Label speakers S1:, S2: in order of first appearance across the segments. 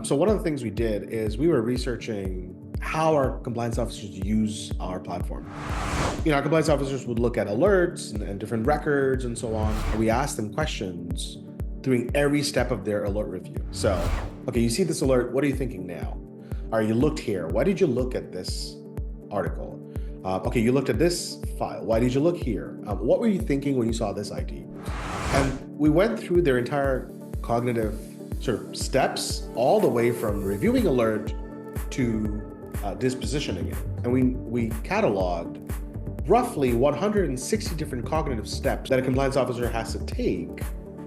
S1: So one of the things we did is we were researching how our compliance officers use our platform. Our compliance officers would look at alerts and different records and so on. And we asked them questions during every step of their alert review. So, okay, you see this alert. What are you thinking now? All right, you looked here. Why did you look at this article? Okay, you looked at this file. Why did you look here? What were you thinking when you saw this ID? And we went through their entire cognitive sort of steps, all the way from reviewing alert to dispositioning it. And we cataloged roughly 160 different cognitive steps that a compliance officer has to take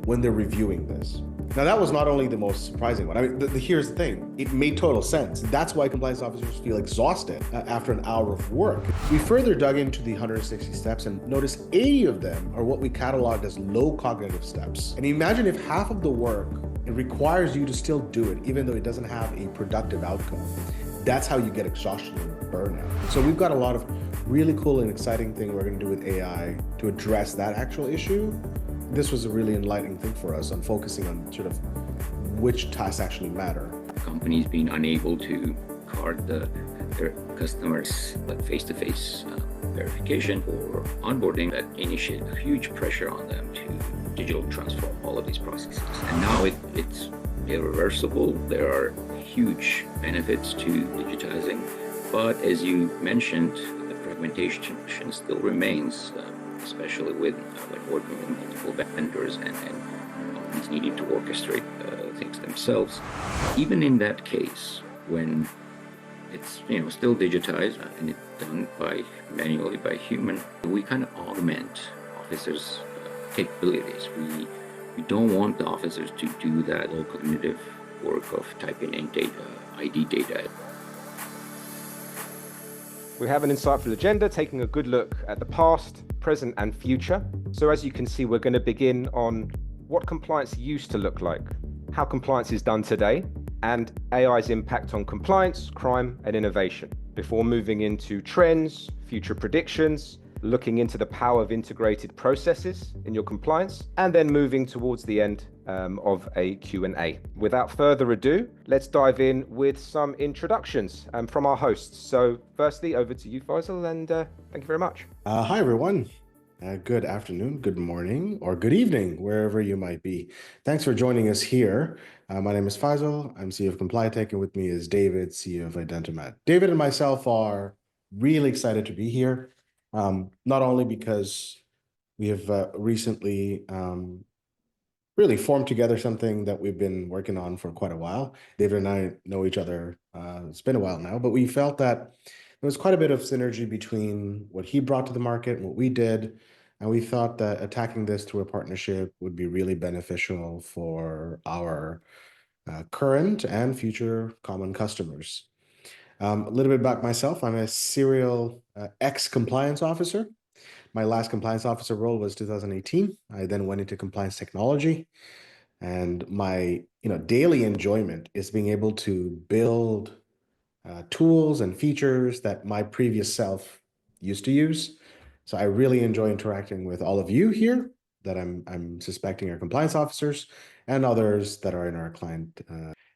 S1: when they're reviewing this. Now, that was not only the most surprising one. I mean, here's the thing. It made total sense. That's why compliance officers feel exhausted after an hour of work. We further dug into the 160 steps and noticed 80 of them are what we cataloged as low cognitive steps. And imagine if half of the work, it requires you to still do it, even though it doesn't have a productive outcome. That's how you get exhaustion and burnout. So we've got a lot of really cool and exciting thing we're going to do with AI to address that actual issue. This was a really enlightening thing for us on focusing on sort of which tasks actually matter.
S2: Companies being unable to card their customers like face-to-face verification or onboarding, that initiated a huge pressure on them to digital transform all of these processes. And now it's irreversible. There are huge benefits to digitizing, but as you mentioned, the fragmentation still remains, especially with working with multiple vendors and companies needing to orchestrate things themselves. Even in that case, when it's still digitized and it's done manually by human, we kind of augment officers' capabilities. We don't want the officers to do that low cognitive work of typing in data, ID data.
S3: We have an insightful agenda, taking a good look at the past, present, and future. So as you can see, we're going to begin on what compliance used to look like, how compliance is done today, and AI's impact on compliance, crime, and innovation, before moving into trends, future predictions, looking into the power of integrated processes in your compliance, and then moving towards the end of a Q&A. Without further ado, let's dive in with some introductions from our hosts. So firstly, over to you, Faisal, and thank you very much.
S1: Hi, everyone. Good afternoon, good morning, or good evening, wherever you might be. Thanks for joining us here. My name is Faisal. I'm CEO of Complytek, and with me is David, CEO of Identomat. David and myself are really excited to be here, not only because we have recently really formed together something that we've been working on for quite a while. David and I know each other, it's been a while now, but we felt that there was quite a bit of synergy between what he brought to the market and what we did. And we thought that attacking this through a partnership would be really beneficial for our current and future common customers. A little bit about myself. I'm a serial ex-compliance officer. My last compliance officer role was 2018. I then went into compliance technology. And my daily enjoyment is being able to build tools and features that my previous self used to use. So I really enjoy interacting with all of you here that I'm suspecting are compliance officers and others that are in our client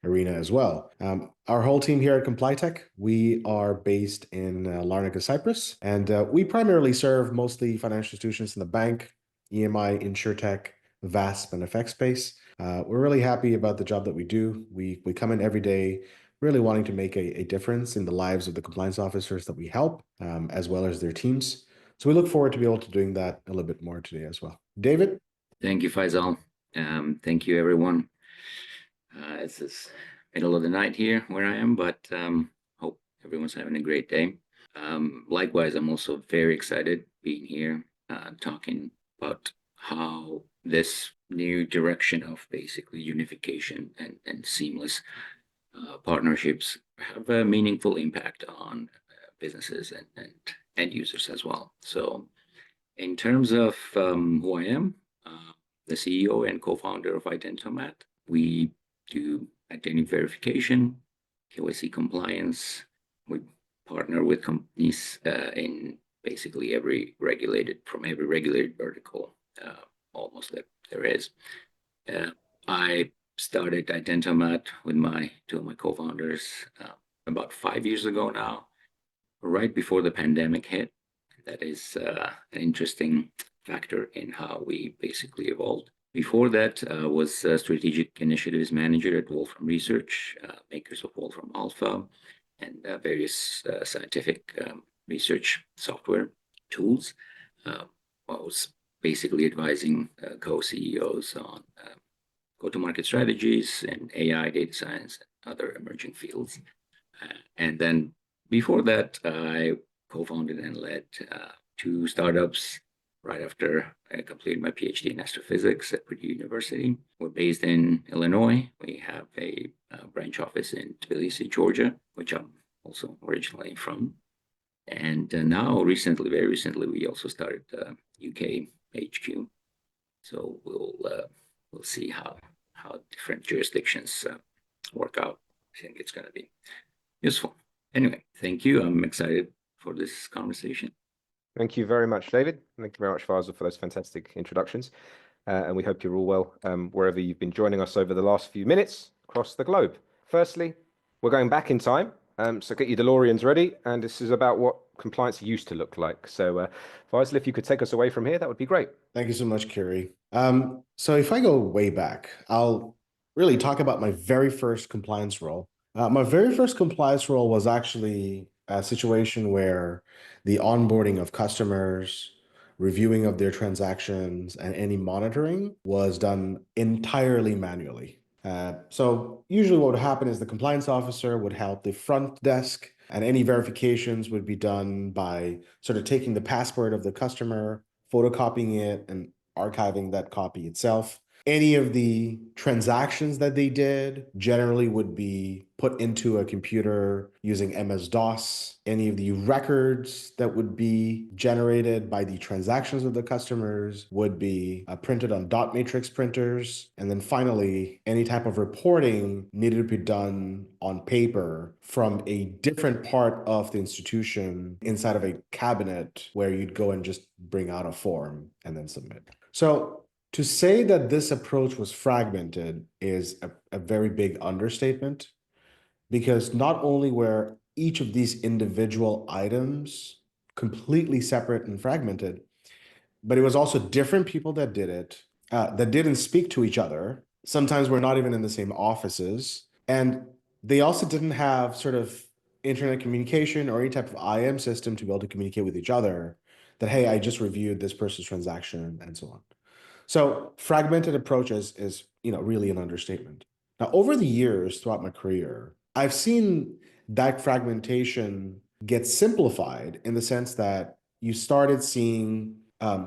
S1: arena as well. Our whole team here at Complytek, we are based in Larnaca, Cyprus, and we primarily serve mostly financial institutions in the bank, EMI, InsurTech, VASP, and FX space. We're really happy about the job that we do. We come in every day really wanting to make a difference in the lives of the compliance officers that we help, as well as their teams. So we look forward to be able to doing that a little bit more today as well. David?
S2: Thank you, Faisal. Thank you, everyone. It's this middle of the night here where I am, but hope everyone's having a great day. Likewise, I'm also very excited being here, talking about how this new direction of basically unification and seamless partnerships have a meaningful impact on businesses and end users as well. So in terms of who I am, the CEO and co-founder of Identomat, we do identity verification, KYC compliance. We partner with companies in basically every regulated vertical, almost that there is. I started Identomat with two of my co-founders about 5 years ago now, right before the pandemic hit. That is an interesting factor in how we basically evolved. Before that, was a strategic initiatives manager at Wolfram Research, makers of Wolfram Alpha and various scientific research software tools. I was basically advising co-CEOs on go-to-market strategies and AI, data science, and other emerging fields. And then before that, I co-founded and led two startups right after I completed my PhD in astrophysics at Purdue University. We're based in Illinois. We have a branch office in Tbilisi, Georgia, which I'm also originally from. And now, very recently, we also started UK HQ. So we'll see how different jurisdictions work out. I think it's going to be useful. Anyway, thank you. I'm excited for this conversation.
S3: Thank you very much, David. Thank you very much, Faisal, for those fantastic introductions. And we hope you're all well wherever you've been joining us over the last few minutes across the globe. Firstly, we're going back in time. So get your DeLoreans ready. And this is about what compliance used to look like. So Faisal, if you could take us away from here, that would be great.
S1: Thank you so much, Kiri. So if I go way back, I'll really talk about my very first compliance role. My very first compliance role was actually a situation where the onboarding of customers, reviewing of their transactions, and any monitoring was done entirely manually. So usually what would happen is the compliance officer would help the front desk, and any verifications would be done by sort of taking the passport of the customer, photocopying it, and archiving that copy itself. Any of the transactions that they did generally would be put into a computer using MS-DOS. Any of the records that would be generated by the transactions of the customers would be printed on dot matrix printers. And then finally, any type of reporting needed to be done on paper from a different part of the institution inside of a cabinet where you'd go and just bring out a form and then submit. So to say that this approach was fragmented is a very big understatement, because not only were each of these individual items completely separate and fragmented, but it was also different people that did it, that didn't speak to each other. Sometimes we're not even in the same offices. And they also didn't have sort of internet communication or any type of IM system to be able to communicate with each other that, hey, I just reviewed this person's transaction and so on. So fragmented approaches is really an understatement. Now, over the years throughout my career, I've seen that fragmentation get simplified in the sense that you started seeing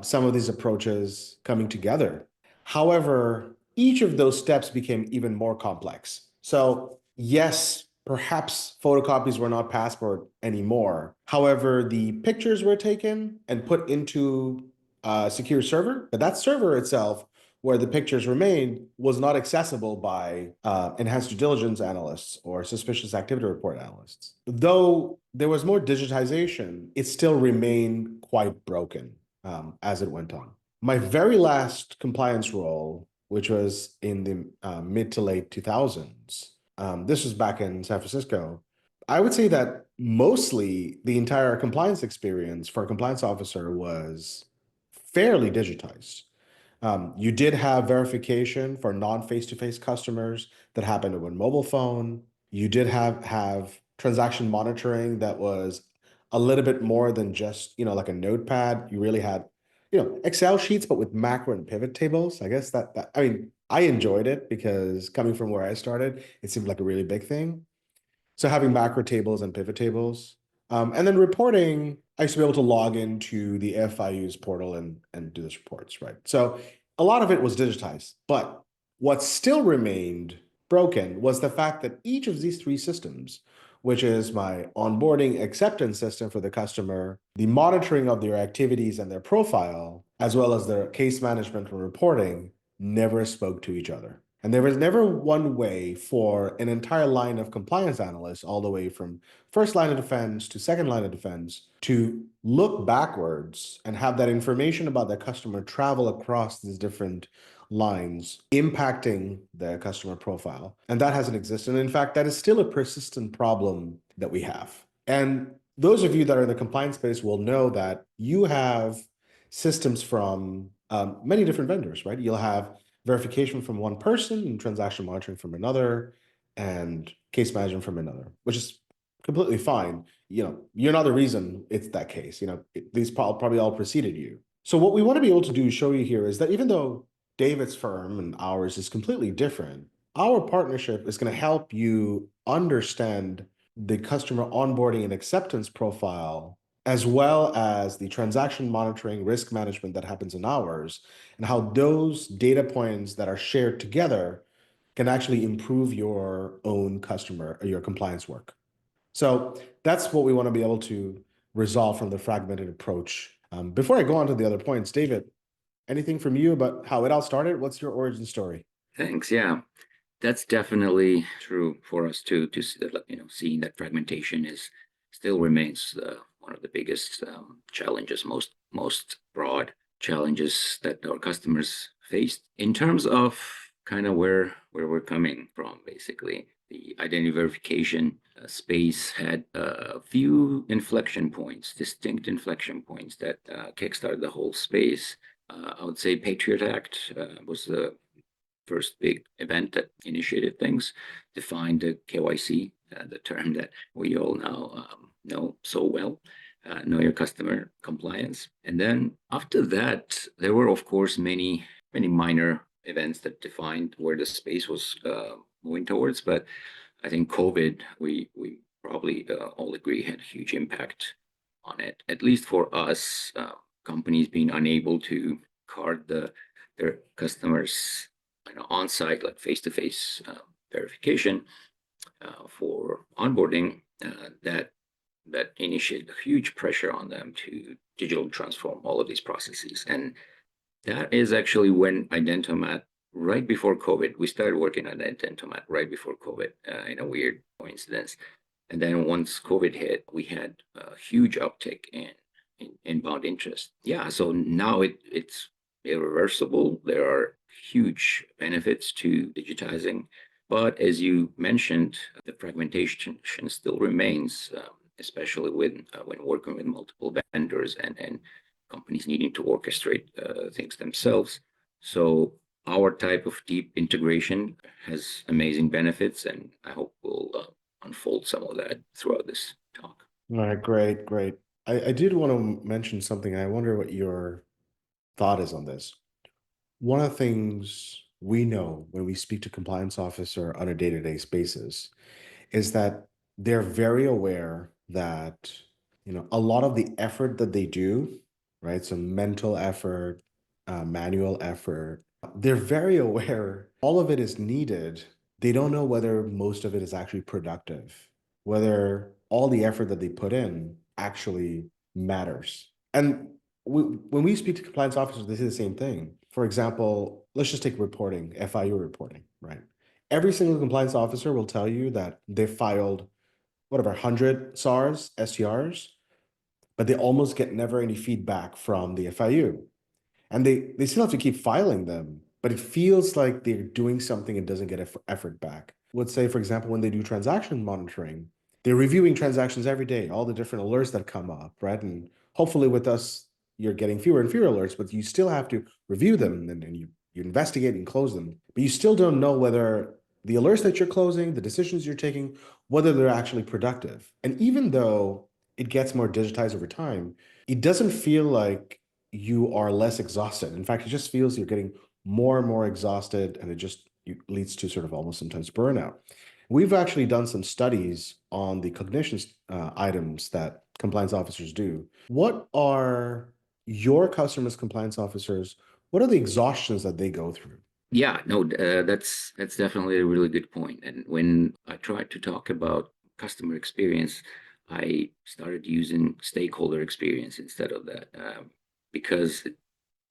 S1: some of these approaches coming together. However, each of those steps became even more complex. So yes, perhaps photocopies were not passport anymore. However, the pictures were taken and put into a secure server, but that server itself, where the pictures remained, was not accessible by enhanced due diligence analysts or suspicious activity report analysts. Though there was more digitization, it still remained quite broken as it went on. My very last compliance role, which was in the mid to late 2000s, this was back in San Francisco, I would say that mostly the entire compliance experience for a compliance officer was fairly digitized. You did have verification for non-face-to-face customers that happened over a mobile phone. You did have transaction monitoring that was a little bit more than just, like a notepad. You really had, Excel sheets, but with macro and pivot tables. I guess I enjoyed it because coming from where I started, it seemed like a really big thing. So having macro tables and pivot tables. And then reporting, I used to be able to log into the FIU's portal and do those reports, right? So a lot of it was digitized, but what still remained broken was the fact that each of these three systems, which is my onboarding acceptance system for the customer, the monitoring of their activities and their profile, as well as their case management and reporting, never spoke to each other. And there was never one way for an entire line of compliance analysts, all the way from first line of defense to second line of defense, to look backwards and have that information about the customer travel across these different lines impacting the customer profile. And that hasn't existed. And in fact, that is still a persistent problem that we have. And those of you that are in the compliance space will know that you have systems from many different vendors, right? You'll have verification from one person and transaction monitoring from another and case management from another, which is completely fine. You're not the reason it's that case. These probably all preceded you. So what we want to be able to do, show you here, is that even though David's firm and ours is completely different, our partnership is going to help you understand the customer onboarding and acceptance profile, as well as the transaction monitoring, risk management that happens in ours, and how those data points that are shared together can actually improve your own customer or your compliance work. So that's what we want to be able to resolve from the fragmented approach. Before I go on to the other points, David, anything from you about how it all started? What's your origin story?
S2: Thanks. Yeah, that's definitely true for us too. To seeing that fragmentation still remains one of the biggest challenges, most broad challenges that our customers face in terms of kind of where we're coming from. Basically, the identity verification space had a few distinct inflection points that kickstarted the whole space. I would say Patriot Act was the first big event that initiated things, defined the KYC, the term that we all now know so well, know your customer compliance. And then after that, there were, of course, many minor events that defined where the space was moving towards. But I think COVID, we probably all agree, had a huge impact on it, at least for us. Companies being unable to card their customers on-site, like face-to-face verification for onboarding, that initiated a huge pressure on them to digitally transform all of these processes. And that is actually when Identomat, right before COVID, we started working on Identomat right before COVID, in a weird coincidence. And then once COVID hit, we had a huge uptick in inbound interest. Yeah, so now it's irreversible. There are huge benefits to digitizing, but as you mentioned, the fragmentation still remains, especially when working with multiple vendors and companies needing to orchestrate things themselves. So our type of deep integration has amazing benefits, and I hope we'll unfold some of that throughout this talk.
S1: All right, great. I did want to mention something. I wonder what your thought is on this. One of the things we know when we speak to compliance officer on a day-to-day basis is that they're very aware that a lot of the effort that they do, right? Some mental effort, manual effort. They're very aware all of it is needed. They don't know whether most of it is actually productive, whether all the effort that they put in actually matters. And when we speak to compliance officers, they say the same thing. For example, let's just take reporting, FIU reporting, right? Every single compliance officer will tell you that they filed, whatever, 100 SARs, STRs, but they almost get never any feedback from the FIU. And they still have to keep filing them, but it feels like they're doing something and doesn't get effort back. Let's say, for example, when they do transaction monitoring, they're reviewing transactions every day, all the different alerts that come up, right? And hopefully with us, you're getting fewer and fewer alerts, but you still have to review them and you investigate and close them. But you still don't know whether the alerts that you're closing, the decisions you're taking, whether they're actually productive. And even though it gets more digitized over time, it doesn't feel like you are less exhausted. In fact, it just feels you're getting more and more exhausted, and it just leads to sort of almost sometimes burnout. We've actually done some studies on the cognition items that compliance officers do. What are your customers' compliance officers? What are the exhaustions that they go through?
S2: Yeah, no, that's definitely a really good point. And when I tried to talk about customer experience, I started using stakeholder experience instead of that, because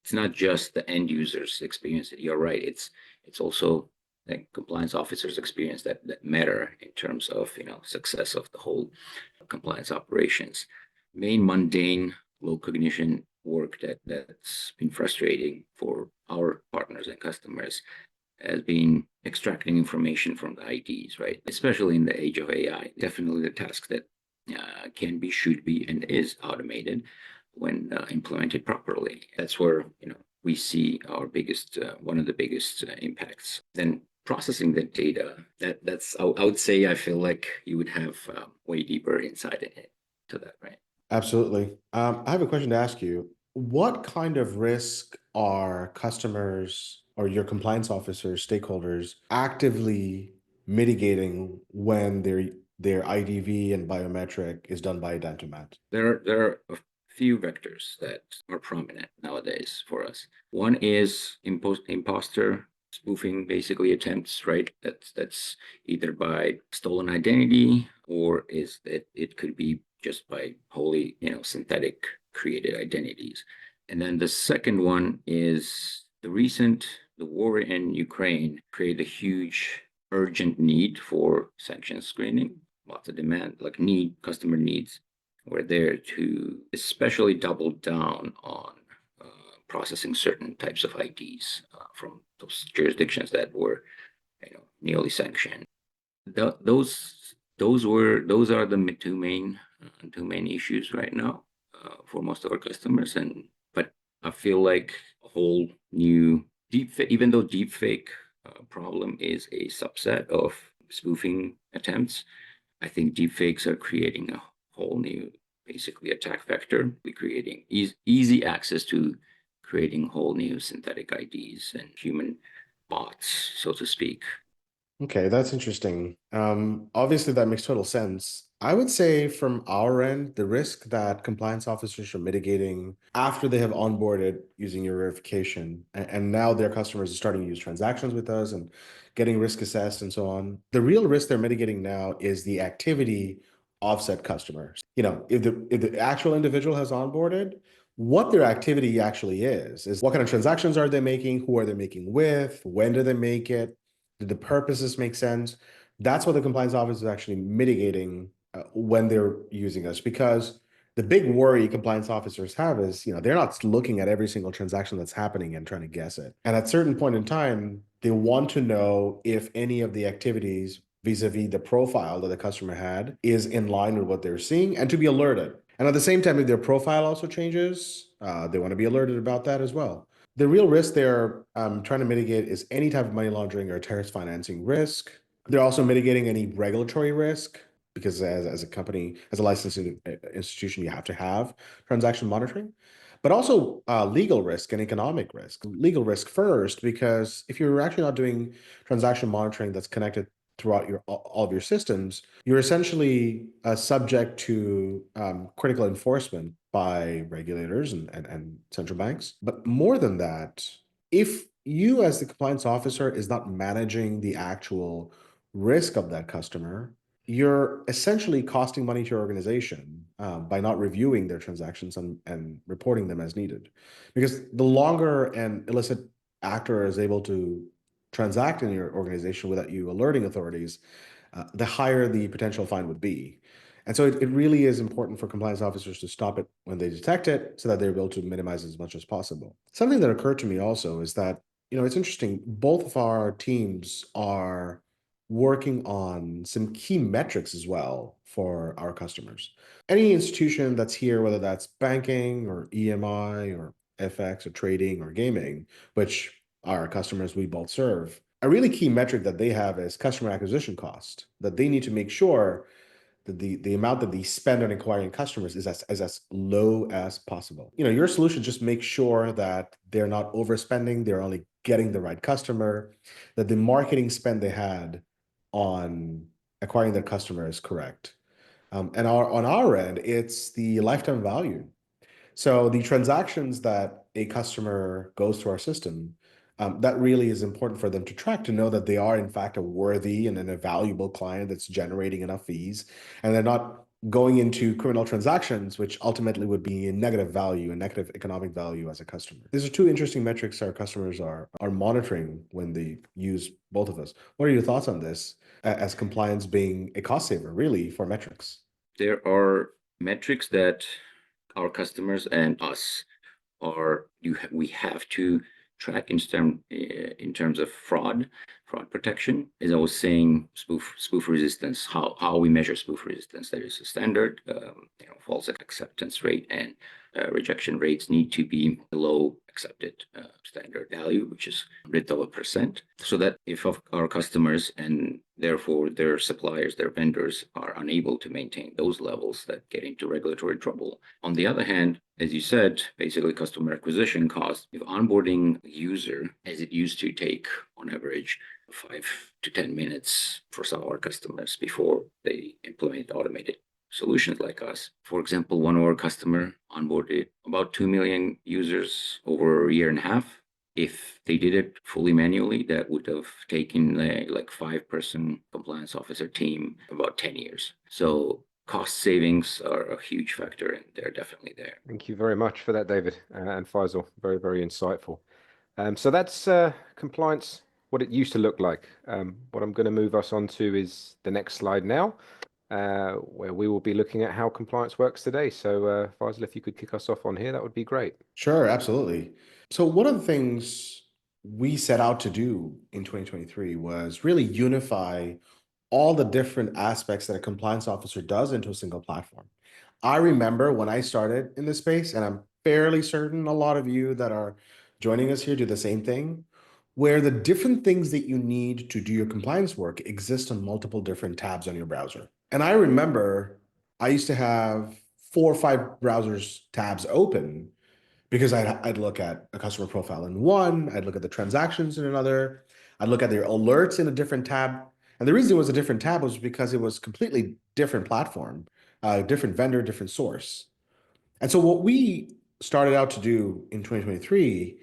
S2: it's not just the end user's experience. You're right. It's also the compliance officer's experience that matter in terms of success of the whole compliance operations. Main mundane low cognition work that's been frustrating for our partners and customers has been extracting information from the IDs, right? Especially in the age of AI. Definitely the task that can be, should be, and is automated when implemented properly. That's where we see our biggest, one of the biggest impacts. Then processing the data. That's I would say I feel like you would have way deeper insight into that, right?
S1: Absolutely. I have a question to ask you. What kind of risk are customers or your compliance officers, stakeholders actively mitigating when their IDV and biometric is done by Identomat?
S2: There are a few vectors that are prominent nowadays for us. One is imposter spoofing, basically attempts, right? That's either by stolen identity, or it could be just by wholly synthetic created identities. And then the second one is the war in Ukraine created a huge urgent need for sanction screening, lots of demand, like customer needs. We're there to especially double down on processing certain types of IDs from those jurisdictions that were, nearly sanctioned. Those are the two main issues right now for most of our customers. But I feel like a whole new even though deepfake problem is a subset of spoofing attempts, I think deepfakes are creating a whole new, basically, attack vector. We're creating easy access to creating whole new synthetic IDs and human bots, so to speak.
S1: Okay, that's interesting. Obviously, that makes total sense. I would say from our end, the risk that compliance officers are mitigating after they have onboarded using your verification, and now their customers are starting to use transactions with us and getting risk assessed and so on. The real risk they're mitigating now is the activity of said customers. If the actual individual has onboarded, what their activity actually is what kind of transactions are they making, who are they making with, when do they make it, did the purposes make sense? That's what the compliance office is actually mitigating when they're using us, because the big worry compliance officers have is, they're not looking at every single transaction that's happening and trying to guess it. And at a certain point in time, they want to know if any of the activities vis-a-vis the profile that the customer had is in line with what they're seeing, and to be alerted. And at the same time, if their profile also changes, they want to be alerted about that as well. The real risk they're trying to mitigate is any type of money laundering or terrorist financing risk. They're also mitigating any regulatory risk, because as a company, as a licensing institution, you have to have transaction monitoring, but also legal risk and economic risk. Legal risk first, because if you're actually not doing transaction monitoring that's connected throughout all of your systems, you're essentially subject to critical enforcement by regulators and central banks. But more than that, if you as the compliance officer is not managing the actual risk of that customer, you're essentially costing money to your organization by not reviewing their transactions and reporting them as needed. Because the longer an illicit actor is able to transact in your organization without you alerting authorities, the higher the potential fine would be. And so it really is important for compliance officers to stop it when they detect it, so that they're able to minimize as much as possible. Something that occurred to me also is that, it's interesting, both of our teams are working on some key metrics as well for our customers. Any institution that's here, whether that's banking or EMI or FX or trading or gaming, which our customers we both serve, a really key metric that they have is customer acquisition cost, that they need to make sure that the amount that they spend on acquiring customers is as low as possible. Your solution just makes sure that they're not overspending, they're only getting the right customer, that the marketing spend they had on acquiring their customer is correct. And on our end, it's the lifetime value. So the transactions that a customer goes through our system, that really is important for them to track, to know that they are in fact a worthy and a valuable client that's generating enough fees, and they're not going into criminal transactions, which ultimately would be a negative value, a negative economic value as a customer. These are two interesting metrics our customers are monitoring when they use both of us. What are your thoughts on this, as compliance being a cost saver, really, for metrics?
S2: There are metrics that our customers and us we have to track in terms of fraud protection. As I was saying, spoof resistance, how we measure spoof resistance. There is a standard, false acceptance rate and rejection rates need to be below accepted standard value, which is 100%, so that if our customers and therefore their suppliers, their vendors are unable to maintain those levels, that get into regulatory trouble. On the other hand, as you said, basically customer acquisition cost, if onboarding a user, as it used to take on average 5 to 10 minutes for some of our customers before they implement automated solutions like us. For example, one of our customer onboarded about 2 million users over a year and a half. If they did it fully manually, that would have taken like 5-person compliance officer team about 10 years. So cost savings are a huge factor, and they're definitely there.
S3: Thank you very much for that, David and Faisal. Very, very insightful. So that's compliance, what it used to look like. What I'm going to move us on to is the next slide now, where we will be looking at how compliance works today. So Faisal, if you could kick us off on here, that would be great.
S1: Sure, absolutely. So one of the things we set out to do in 2023 was really unify all the different aspects that a compliance officer does into a single platform. I remember when I started in this space, and I'm fairly certain a lot of you that are joining us here do the same thing, where the different things that you need to do your compliance work exist on multiple different tabs on your browser. And I remember I used to have 4 or 5 browsers tabs open because I'd look at a customer profile in one, I'd look at the transactions in another, I'd look at their alerts in a different tab. And the reason it was a different tab was because it was completely different platform, different vendor, different source. And so what we started out to do in 2023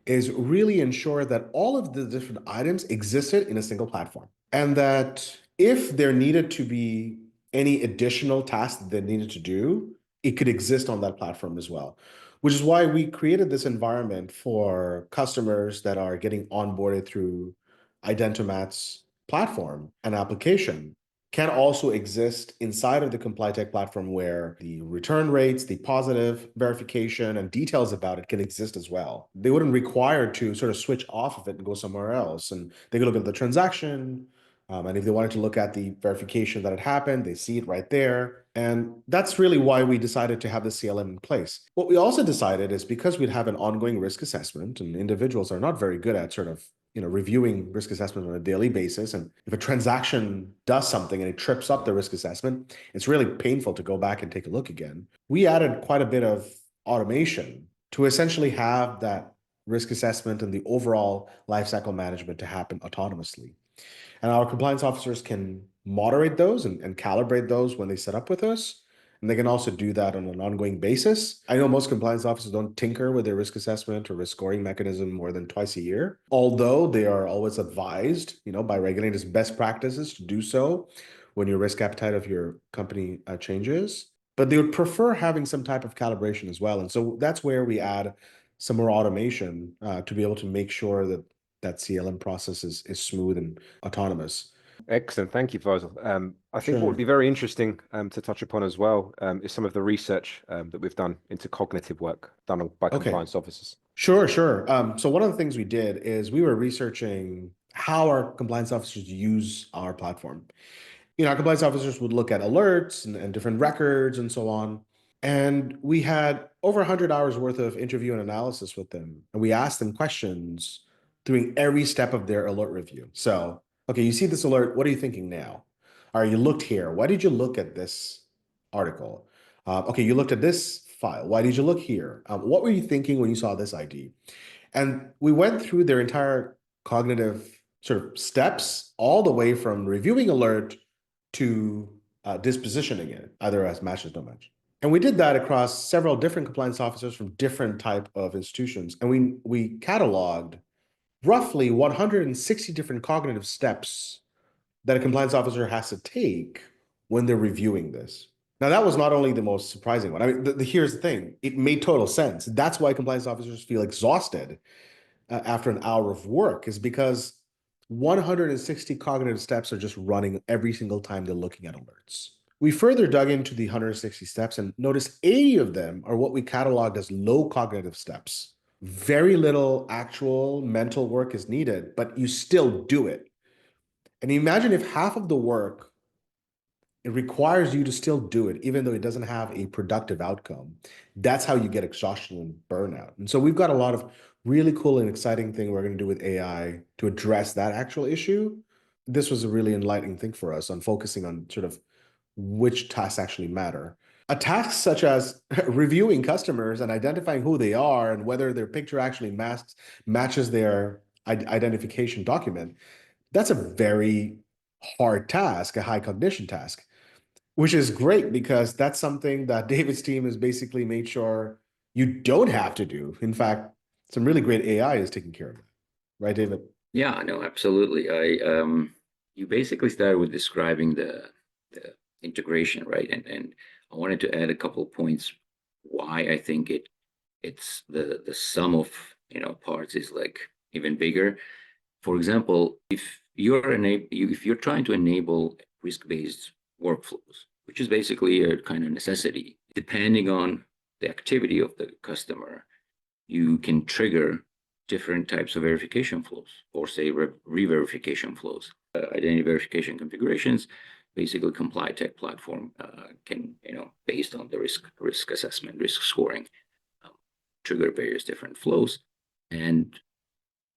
S1: is really ensure that all of the different items existed in a single platform. And that if there needed to be any additional tasks that they needed to do, it could exist on that platform as well. Which is why we created this environment for customers that are getting onboarded through Identomat's platform and application can also exist inside of the Complytek platform, where the return rates, the positive verification, and details about it can exist as well. They wouldn't require to sort of switch off of it and go somewhere else. And they could look at the transaction, and if they wanted to look at the verification that had happened, they see it right there. And that's really why we decided to have the CLM in place. What we also decided is, because we'd have an ongoing risk assessment, and individuals are not very good at sort of reviewing risk assessment on a daily basis. And if a transaction does something and it trips up the risk assessment, it's really painful to go back and take a look again. We added quite a bit of automation to essentially have that risk assessment and the overall lifecycle management to happen autonomously. And our compliance officers can moderate those and calibrate those when they set up with us. And they can also do that on an ongoing basis. I know most compliance officers don't tinker with their risk assessment or risk scoring mechanism more than twice a year, although they are always advised, by regulators' best practices to do so when your risk appetite of your company changes. But they would prefer having some type of calibration as well. And so that's where we add some more automation to be able to make sure that that CLM process is smooth and autonomous.
S3: Excellent. Thank you, Faisal. I think
S1: Sure.
S3: what would be very interesting to touch upon as well is some of the research that we've done into cognitive work done by compliance officers.
S1: Sure. So one of the things we did is we were researching how our compliance officers use our platform. Our compliance officers would look at alerts and different records and so on. And we had over 100 hours worth of interview and analysis with them. And we asked them questions during every step of their alert review. So, okay, you see this alert. What are you thinking now? All right, you looked here. Why did you look at this article? Okay, you looked at this file. Why did you look here? What were you thinking when you saw this ID? And we went through their entire cognitive sort of steps, all the way from reviewing alert to dispositioning it, either as match or no match. And we did that across several different compliance officers from different type of institutions. And we cataloged roughly 160 different cognitive steps that a compliance officer has to take when they're reviewing this. Now, that was not only the most surprising one. I mean, here's the thing. It made total sense. That's why compliance officers feel exhausted after an hour of work, is because 160 cognitive steps are just running every single time they're looking at alerts. We further dug into the 160 steps and noticed 80 of them are what we cataloged as low cognitive steps. Very little actual mental work is needed, but you still do it. And imagine if half of the work, it requires you to still do it, even though it doesn't have a productive outcome. That's how you get exhaustion and burnout. And so we've got a lot of really cool and exciting thing we're going to do with AI to address that actual issue. This was a really enlightening thing for us on focusing on sort of which tasks actually matter. A task such as reviewing customers and identifying who they are and whether their picture actually matches their identification document, that's a very hard task, a high cognition task, which is great because that's something that David's team has basically made sure you don't have to do. In fact, some really great AI is taking care of it. Right, David?
S2: Yeah, no, absolutely. You basically started with describing the integration, right? And I wanted to add a couple of points why I think it's the sum of parts is like even bigger. For example, if you're trying to enable risk-based workflows, which is basically a kind of necessity, depending on the activity of the customer, you can trigger different types of verification flows, or say re-verification flows. Identity verification configurations, basically Complytek platform can, based on the risk assessment, risk scoring, trigger various different flows. And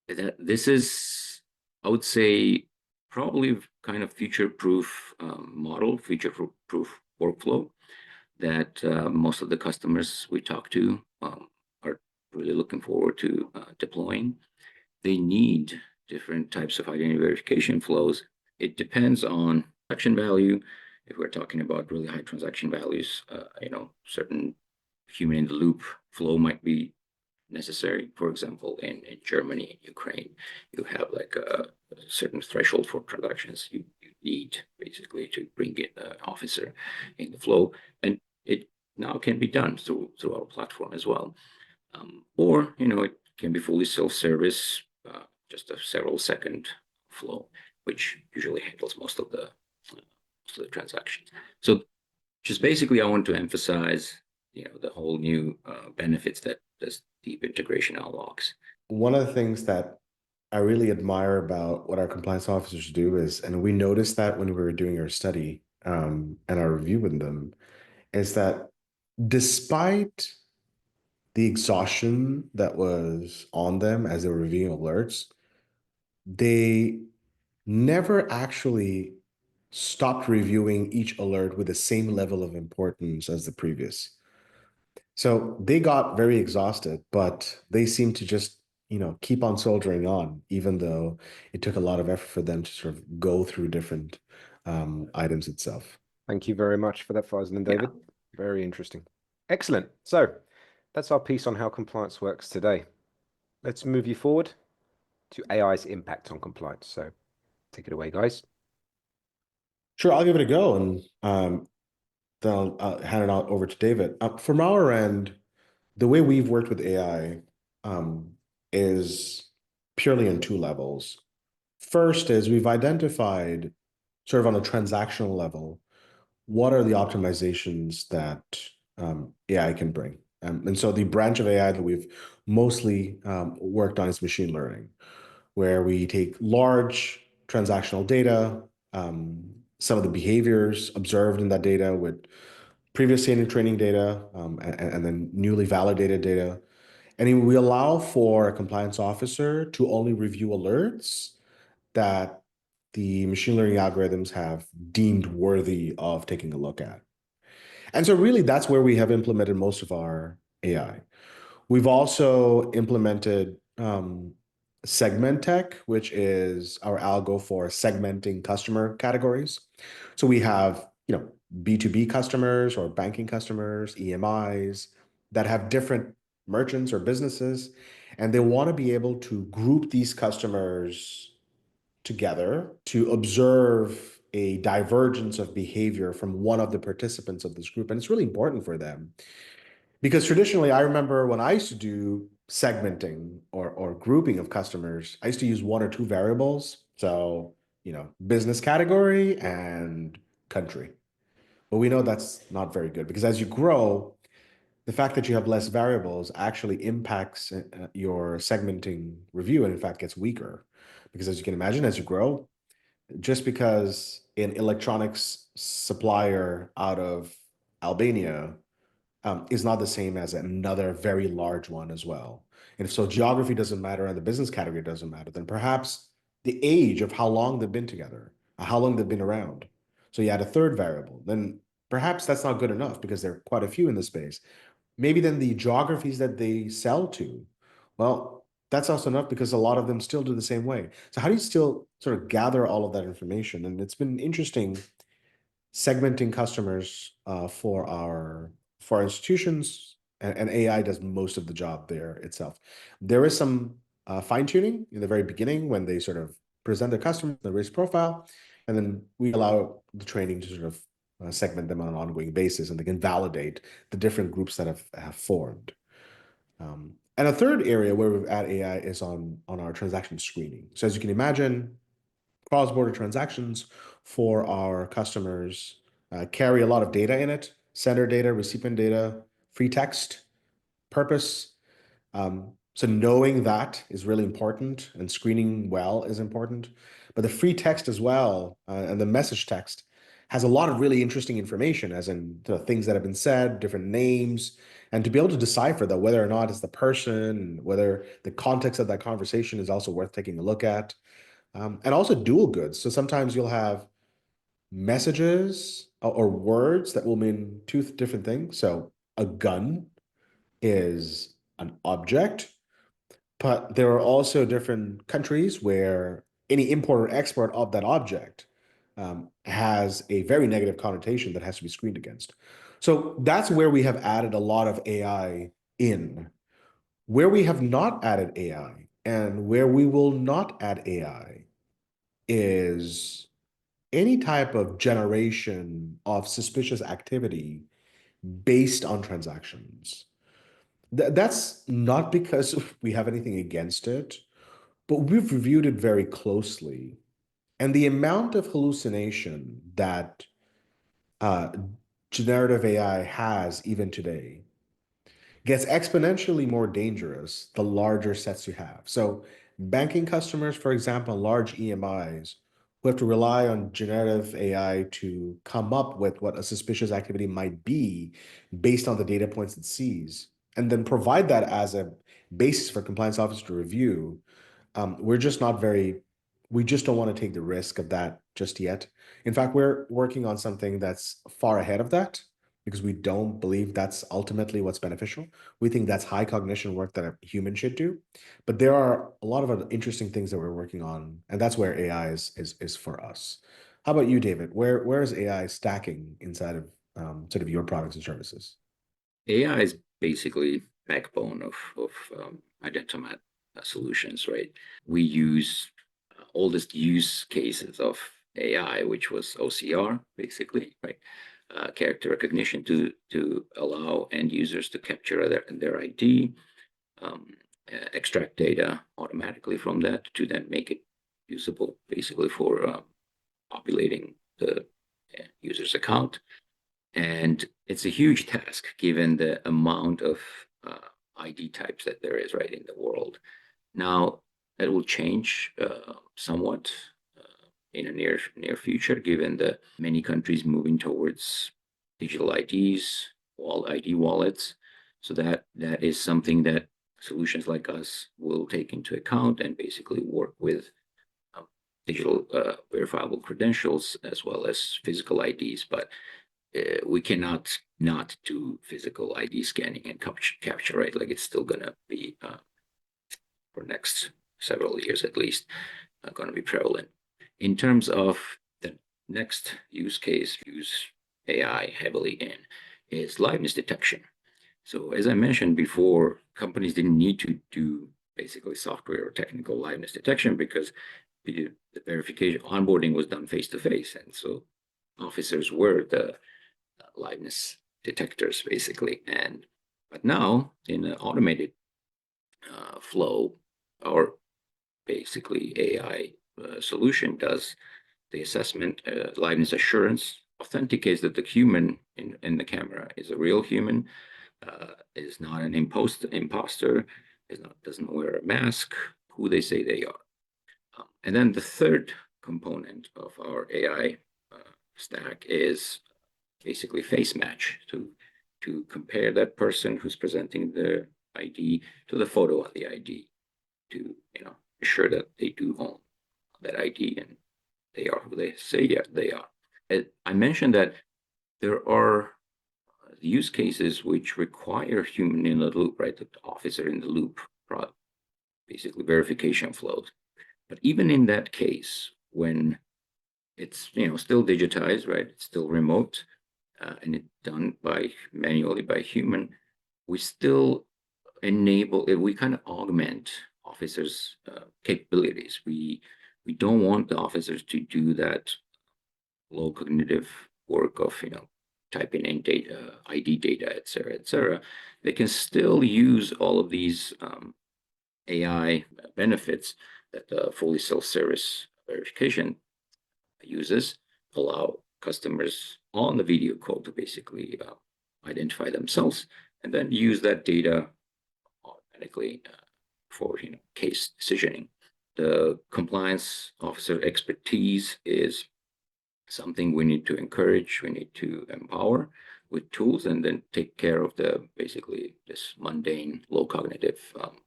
S2: this is, I would say, probably kind of future-proof model, future-proof workflow that most of the customers we talk to are really looking forward to deploying. They need different types of identity verification flows. It depends on transaction value. If we're talking about really high transaction values, certain human in the loop flow might be necessary. For example, in Germany and Ukraine, you have like a certain threshold for transactions you need basically to bring in an officer in the flow. And it now can be done through our platform as well. Or, it can be fully self-service, just a several second flow, which usually handles most of the transactions. So just basically, I want to emphasize, the whole new benefits that this deep integration unlocks.
S1: One of the things that I really admire about what our compliance officers do is, and we noticed that when we were doing our study and our review with them, is that despite the exhaustion that was on them as they were reviewing alerts, they never actually stopped reviewing each alert with the same level of importance as the previous. So they got very exhausted, but they seemed to just, keep on soldiering on, even though it took a lot of effort for them to sort of go through different items itself.
S3: Thank you very much for that, Faisal and David. Yeah. Very interesting. Excellent. So that's our piece on how compliance works today. Let's move you forward to AI's impact on compliance. So take it away, guys.
S1: Sure, I'll give it a go, and then I'll hand it out over to David. From our end, the way we've worked with AI is purely on two levels. First is we've identified sort of on a transactional level, what are the optimizations that AI can bring? And so the branch of AI that we've mostly worked on is machine learning, where we take large transactional data, some of the behaviors observed in that data with previous training data, and then newly validated data. And we allow for a compliance officer to only review alerts that the machine learning algorithms have deemed worthy of taking a look at. And so really that's where we have implemented most of our AI. We've also implemented SegmentTech, which is our algo for segmenting customer categories. So we have, B2B customers or banking customers, EMIs that have different merchants or businesses, and they want to be able to group these customers together to observe a divergence of behavior from one of the participants of this group. And it's really important for them because traditionally, I remember when I used to do segmenting or grouping of customers, I used to use one or two variables. So, business category and country. But we know that's not very good because as you grow, the fact that you have less variables actually impacts your segmenting review and in fact gets weaker. Because as you can imagine, as you grow, just because an electronics supplier out of Albania is not the same as another very large one as well. And if so geography doesn't matter and the business category doesn't matter, then perhaps the age of how long they've been together, how long they've been around. So you add a third variable, then perhaps that's not good enough because there are quite a few in the space. Maybe then the geographies that they sell to, well, that's also enough because a lot of them still do the same way. So how do you still sort of gather all of that information? And it's been interesting segmenting customers for our institutions, and AI does most of the job there itself. There is some fine tuning in the very beginning when they sort of present their customer, the risk profile, and then we allow the training to sort of segment them on an ongoing basis, and they can validate the different groups that have formed. And a third area where we've added AI is on our transaction screening. So as you can imagine, cross-border transactions for our customers carry a lot of data in it, sender data, recipient data, free text, purpose. So knowing that is really important and screening well is important. But the free text as well and the message text has a lot of really interesting information, as in the things that have been said, different names, and to be able to decipher that whether or not it's the person, whether the context of that conversation is also worth taking a look at. And also dual goods. So sometimes you'll have messages or words that will mean two different things. So a gun is an object, but there are also different countries where any import or export of that object has a very negative connotation that has to be screened against. So that's where we have added a lot of AI in. Where we have not added AI and where we will not add AI is any type of generation of suspicious activity based on transactions. That's not because we have anything against it, but we've reviewed it very closely. And the amount of hallucination that uh, generative AI has even today gets exponentially more dangerous the larger sets you have. So banking customers, for example, large EMIs who have to rely on generative AI to come up with what a suspicious activity might be based on the data points it sees, and then provide that as a basis for compliance officers to review. We're just not very, we just don't want to take the risk of that just yet. In fact, we're working on something that's far ahead of that because we don't believe that's ultimately what's beneficial. We think that's high cognition work that a human should do. But there are a lot of other interesting things that we're working on, and that's where AI is for us. How about you, David? Where is AI stacking inside of sort of your products and services?
S2: AI is basically backbone of Identomat solutions, right? We use oldest use cases of AI, which was OCR, basically, right? Character recognition to allow end users to capture their ID, extract data automatically from that to then make it usable, basically for populating the user's account. And it's a huge task given the amount of ID types that there is right in the world. Now, that will change somewhat in a near future, given the many countries moving towards digital IDs, ID wallets. So that is something that solutions like us will take into account and basically work with digital verifiable credentials as well as physical IDs. But we cannot not do physical ID scanning and capture, right? Like it's still gonna be for next several years at least going to be prevalent. In terms of the next use case, use AI heavily in is liveness detection. So as I mentioned before, companies didn't need to do basically software or technical liveness detection because the verification onboarding was done face to face, and so officers were the liveness detectors basically. But now in an automated flow, our basically AI solution does the assessment, liveness assurance authenticates that the human in the camera is a real human, is not an imposter, doesn't wear a mask, who they say they are. And then the third component of our AI stack is basically face match to compare that person who's presenting the ID to the photo on the ID to ensure that they do own that ID and they are who they say they are. I mentioned that there are use cases which require human in the loop, right? The officer in the loop, basically verification flows. But even in that case, when it's still digitized, right? It's still remote, and it's done manually by human. We still enable it. We kind of augment officers' capabilities. We don't want the officers to do that low cognitive work of typing in data, ID data, et cetera, et cetera. They can still use all of these AI benefits that the fully self-service verification uses, allow customers on the video call to basically identify themselves and then use that data automatically for case decisioning. The compliance officer expertise is something we need to encourage, we need to empower with tools, and then take care of basically this mundane, low cognitive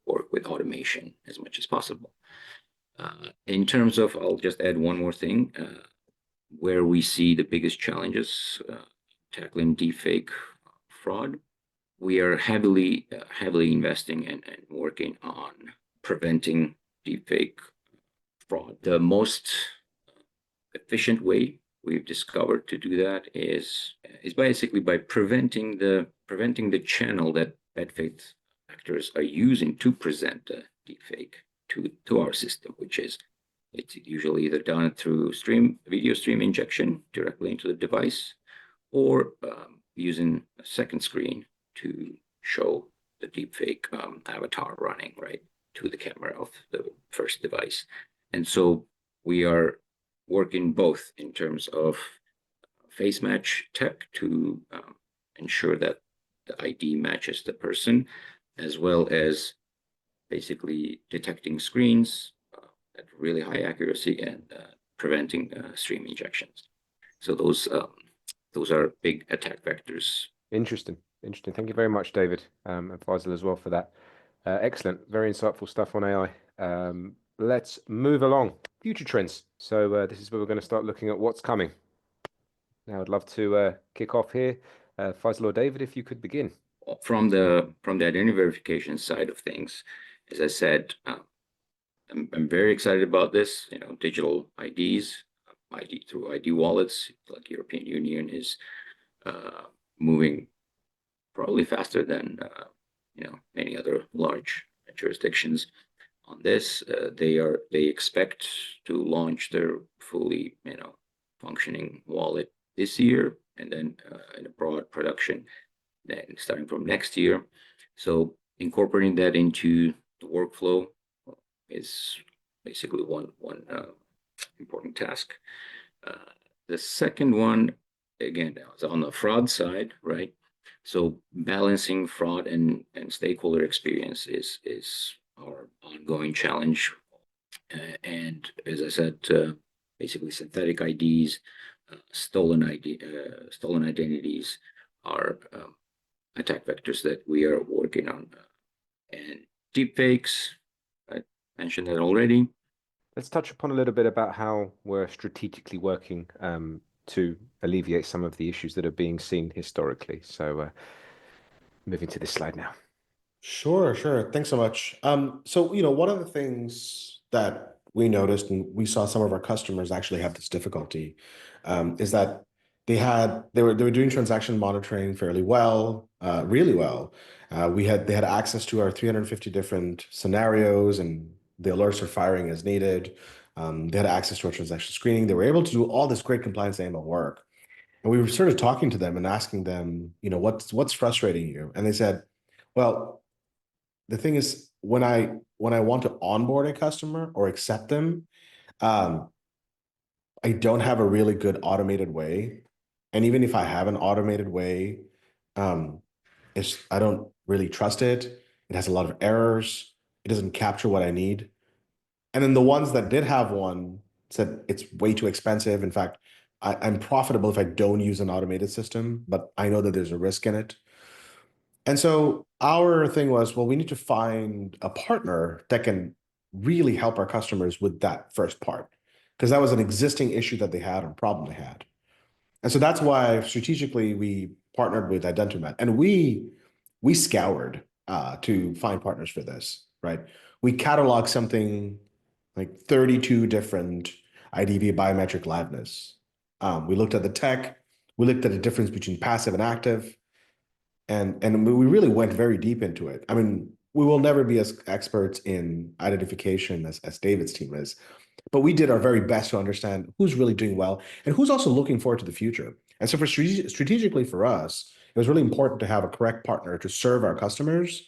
S2: work with automation as much as possible. In terms of, I'll just add one more thing, where we see the biggest challenges tackling deepfake fraud. We are heavily investing and working on preventing deepfake fraud. The most efficient way we've discovered to do that is basically by preventing the channel that bad faith actors are using to present the deepfake to our system, which is it's usually either done through video stream injection directly into the device, or using a second screen to show the deepfake avatar running right to the camera of the first device. And so we are working both in terms of face match tech to ensure that the ID matches the person, as well as basically detecting screens at really high accuracy and preventing stream injections. So those are big attack vectors.
S3: Interesting. Thank you very much, David, and Faisal as well for that. Excellent, very insightful stuff on AI. Let's move along. Future trends. So this is where we're going to start looking at what's coming. Now, I'd love to kick off here. Faisal or David, if you could begin.
S2: From the identity verification side of things, as I said, I'm very excited about this. Digital IDs, ID through ID wallets, like European Union is moving probably faster than many other large jurisdictions on this. They expect to launch their fully functioning wallet this year, and then in a broad production then starting from next year. So incorporating that into the workflow is basically one important task. The second one, again, is on the fraud side, right? So balancing fraud and stakeholder experience is our ongoing challenge. And as I said, basically synthetic IDs, stolen identities are attack vectors that we are working on. And deepfakes, I mentioned that already.
S3: Let's touch upon a little bit about how we're strategically working to alleviate some of the issues that are being seen historically. So moving to this slide now.
S1: Sure. Thanks so much. So, one of the things that we noticed, and we saw some of our customers actually have this difficulty, is that they were doing transaction monitoring fairly well, really well. They had access to our 350 different scenarios, and the alerts are firing as needed. They had access to our transaction screening. They were able to do all this great compliance AML work. And we were sort of talking to them and asking them, what's frustrating you? And they said, well, the thing is, when I want to onboard a customer or accept them, I don't have a really good automated way And even if I have an automated way, um, I don't really trust it. It has a lot of errors. It doesn't capture what I need. And then the ones that did have one said it's way too expensive. In fact, I'm profitable if I don't use an automated system, but I know that there's a risk in it. And so our thing was, well, we need to find a partner that can really help our customers with that first part, because that was an existing issue that they had or problem they had. And so that's why strategically we partnered with Identomat, and we scoured to find partners for this, right? We cataloged something like 32 different IDV biometric liveness. We looked at the tech, we looked at the difference between passive and active, and we really went very deep into it. I mean, we will never be as experts in identification as David's team is, but we did our very best to understand who's really doing well and who's also looking forward to the future. And so strategically for us, it was really important to have a correct partner to serve our customers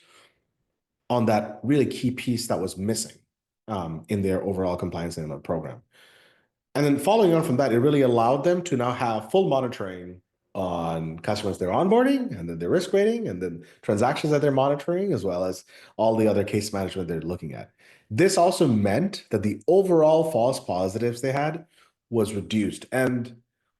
S1: on that really key piece that was missing in their overall compliance and program. And then following on from that, it really allowed them to now have full monitoring on customers they're onboarding, and then their risk rating, and then transactions that they're monitoring, as well as all the other case management they're looking at. This also meant that the overall false positives they had was reduced. And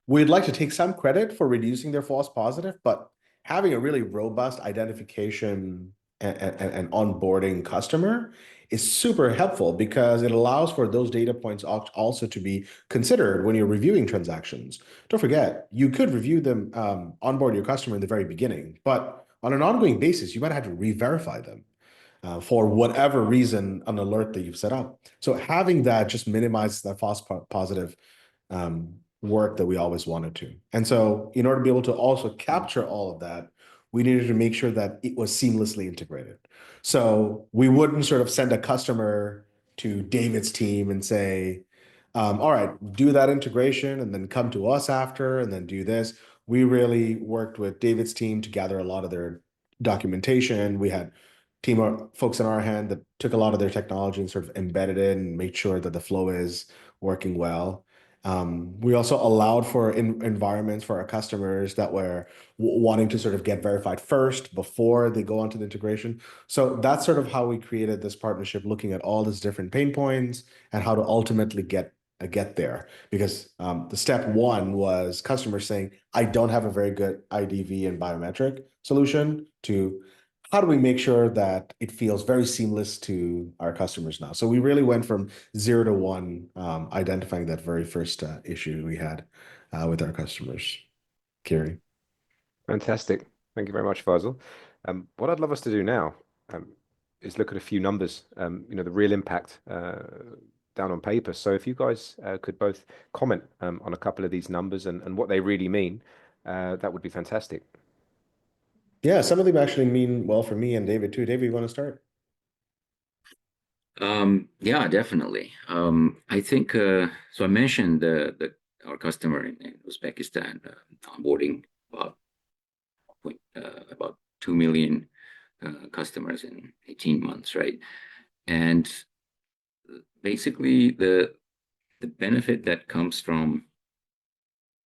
S1: we'd like to take some credit for reducing their false positive, but having a really robust identification and onboarding customer is super helpful, because it allows for those data points also to be considered when you're reviewing transactions. Don't forget, you could review them, onboard your customer in the very beginning, but on an ongoing basis, you might have to re-verify them for whatever reason, an alert that you've set up. So having that just minimizes that false positive work that we always wanted to. And so in order to be able to also capture all of that, we needed to make sure that it was seamlessly integrated. So we wouldn't sort of send a customer to David's team and say, all right, do that integration and then come to us after and then do this. We really worked with David's team to gather a lot of their documentation. We had team of folks in our hand that took a lot of their technology and sort of embedded it and made sure that the flow is working well. We also allowed for environments for our customers that were wanting to sort of get verified first before they go onto the integration. So that's sort of how we created this partnership, looking at all these different pain points and how to ultimately get there. Because the step one was customers saying, I don't have a very good IDV and biometric solution, to how do we make sure that it feels very seamless to our customers now? So we really went from 0 to 1, identifying that very first issue we had with our customers. Kiri.
S3: Fantastic. Thank you very much, Faisal. What I'd love us to do now is look at a few numbers, the real impact down on paper. So if you guys could both comment on a couple of these numbers and what they really mean, that would be fantastic.
S1: Yeah, some of them actually mean well for me and David too. David, you want to start?
S2: Yeah, definitely. I think so. I mentioned our customer in Uzbekistan onboarding about 2 million customers in 18 months, right? And basically, the benefit that comes from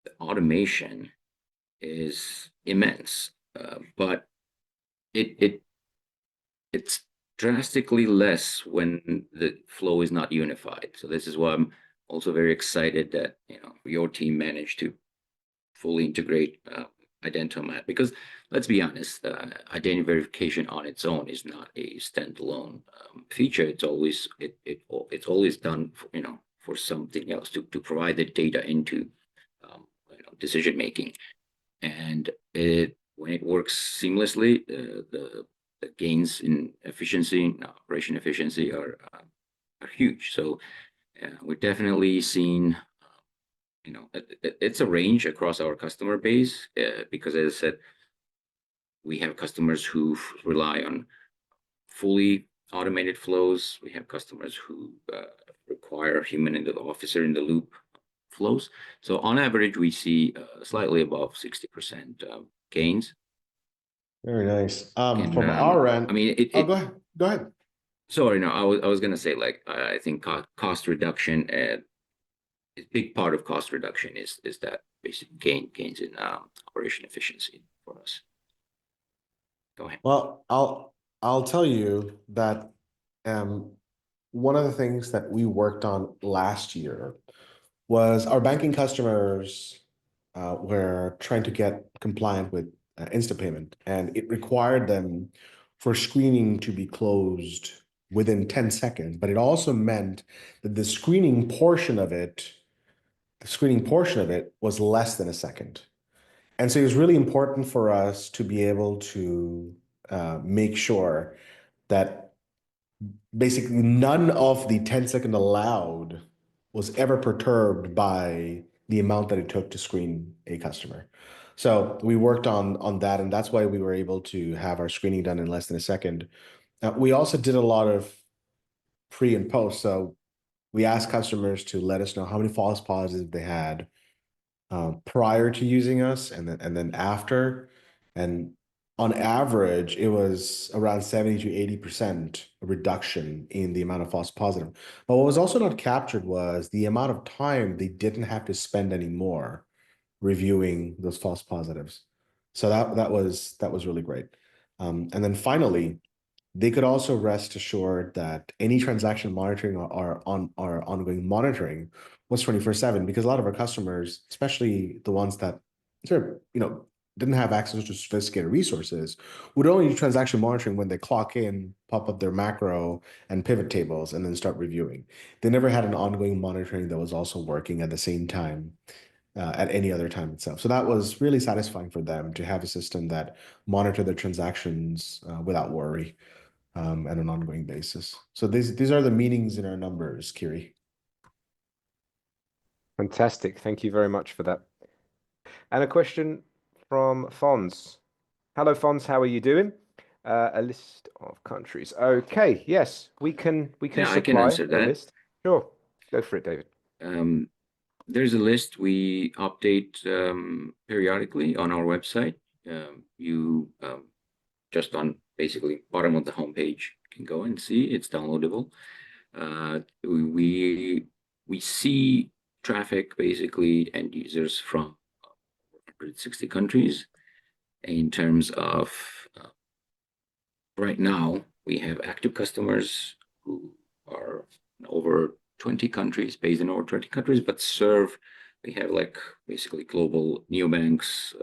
S2: the automation is immense, but it's drastically less when the flow is not unified. So this is why I'm also very excited that your team managed to fully integrate Identomat, because let's be honest, identity verification on its own is not a standalone feature. It's always done for something else, to provide the data into decision making, and when it works seamlessly, the gains in efficiency and operation efficiency are huge. So we've definitely seen, it's a range across our customer base, because as I said, we have customers who rely on fully automated flows. We have customers who require human officer in the loop flows. So on average, we see slightly above 60% gains.
S1: Very nice. From our end,
S2: I mean,
S1: go ahead. Go ahead.
S2: Sorry, no, I was gonna say, like, I think cost reduction, a big part of cost reduction is that basic gains in operation efficiency for us. Go ahead.
S1: Well, I'll tell you that one of the things that we worked on last year was our banking customers were trying to get compliant with Instapayment, and it required them for screening to be closed within 10 seconds. But it also meant that the screening portion of it was less than a second. And so it was really important for us to be able to make sure that basically none of the 10-second allowed was ever perturbed by the amount that it took to screen a customer. So we worked on that, and that's why we were able to have our screening done in less than a second. We also did a lot of pre and post. So we asked customers to let us know how many false positives they had prior to using us, and then after. And on average, it was around 70 to 80% reduction in the amount of false positive. But what was also not captured was the amount of time they didn't have to spend anymore reviewing those false positives. So that was really great. And then finally, they could also rest assured that any transaction monitoring or our ongoing monitoring was 24/7, because a lot of our customers, especially the ones that sort of, didn't have access to sophisticated resources, would only do transaction monitoring when they clock in, pop up their macro and pivot tables, and then start reviewing. They never had an ongoing monitoring that was also working at the same time at any other time itself. So that was really satisfying for them to have a system that monitored their transactions without worry at an ongoing basis. So these are the meanings in our numbers, Kiri.
S3: Fantastic. Thank you very much for that. And a question from Fons. Hello, Fons. How are you doing? A list of countries. Okay. Yes, we can
S2: Yeah,
S3: supply
S2: I can answer
S3: a
S2: that.
S3: list. Sure. Go for it, David.
S2: There's a list we update periodically on our website. You just on basically bottom of the homepage can go and see it's downloadable. We see traffic, basically end users from 160 countries. In terms of right now, we have active customers who are in over 20 countries, based in over 20 countries, but we have like basically global neobanks,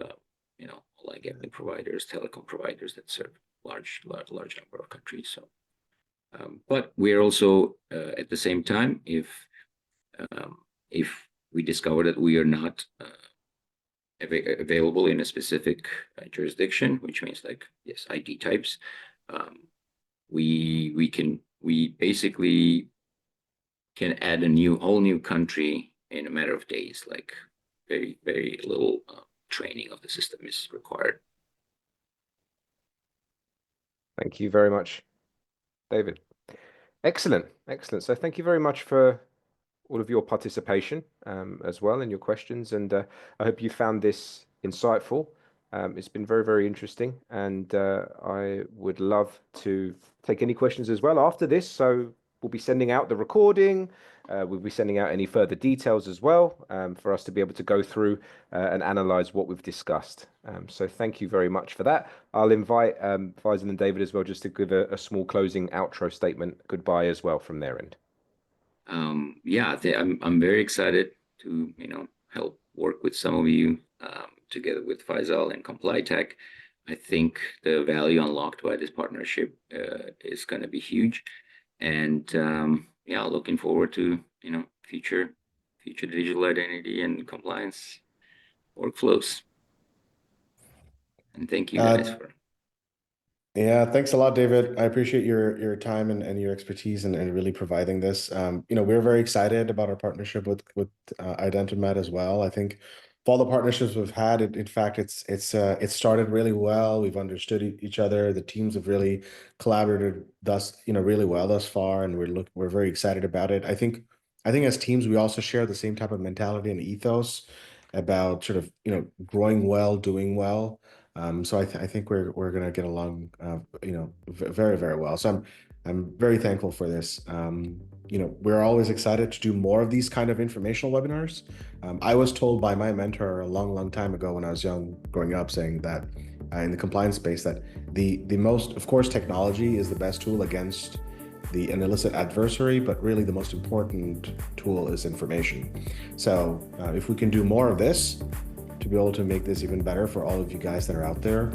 S2: like gambling providers, telecom providers that serve large number of countries. So, but we're also at the same time, if we discover that we are not available in a specific jurisdiction, which means like yes, ID types, we basically can add a whole new country in a matter of days. Like very, very little training of the system is required.
S3: Thank you very much, David. Excellent. So thank you very much for all of your participation as well, and your questions. And I hope you found this insightful. It's been very, very interesting. And I would love to take any questions as well after this. So we'll be sending out the recording. We'll be sending out any further details as well for us to be able to go through and analyze what we've discussed. So thank you very much for that. I'll invite Faisal and David as well, just to give a small closing outro statement, goodbye as well from their end.
S2: Yeah, I'm very excited to help work with some of you together with Faisal and Complytek. I think the value unlocked by this partnership is going to be huge, and yeah, looking forward to future digital identity and compliance workflows. And thank you guys for.
S1: Yeah, thanks a lot, David. I appreciate your time and your expertise and really providing this. We're very excited about our partnership with Identomat as well. I think of all the partnerships we've had, in fact, it's started really well. We've understood each other. The teams have really collaborated really well thus far, and we're very excited about it. I think as teams, we also share the same type of mentality and ethos about sort of growing well, doing well. So I think we're going to get along, very, very well. So I'm very thankful for this. We're always excited to do more of these kind of informational webinars. I was told by my mentor a long, long time ago when I was young, growing up, saying that in the compliance space, that the most, of course, technology is the best tool against an illicit adversary, but really the most important tool is information. So if we can do more of this to be able to make this even better for all of you guys that are out there,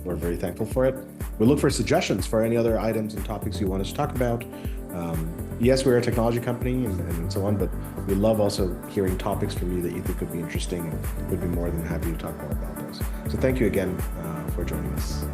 S1: we're very thankful for it. We look for suggestions for any other items and topics you want us to talk about. Yes, we're a technology company and so on, but we love also hearing topics from you that you think could be interesting, and we'd be more than happy to talk more about those. So thank you again for joining us.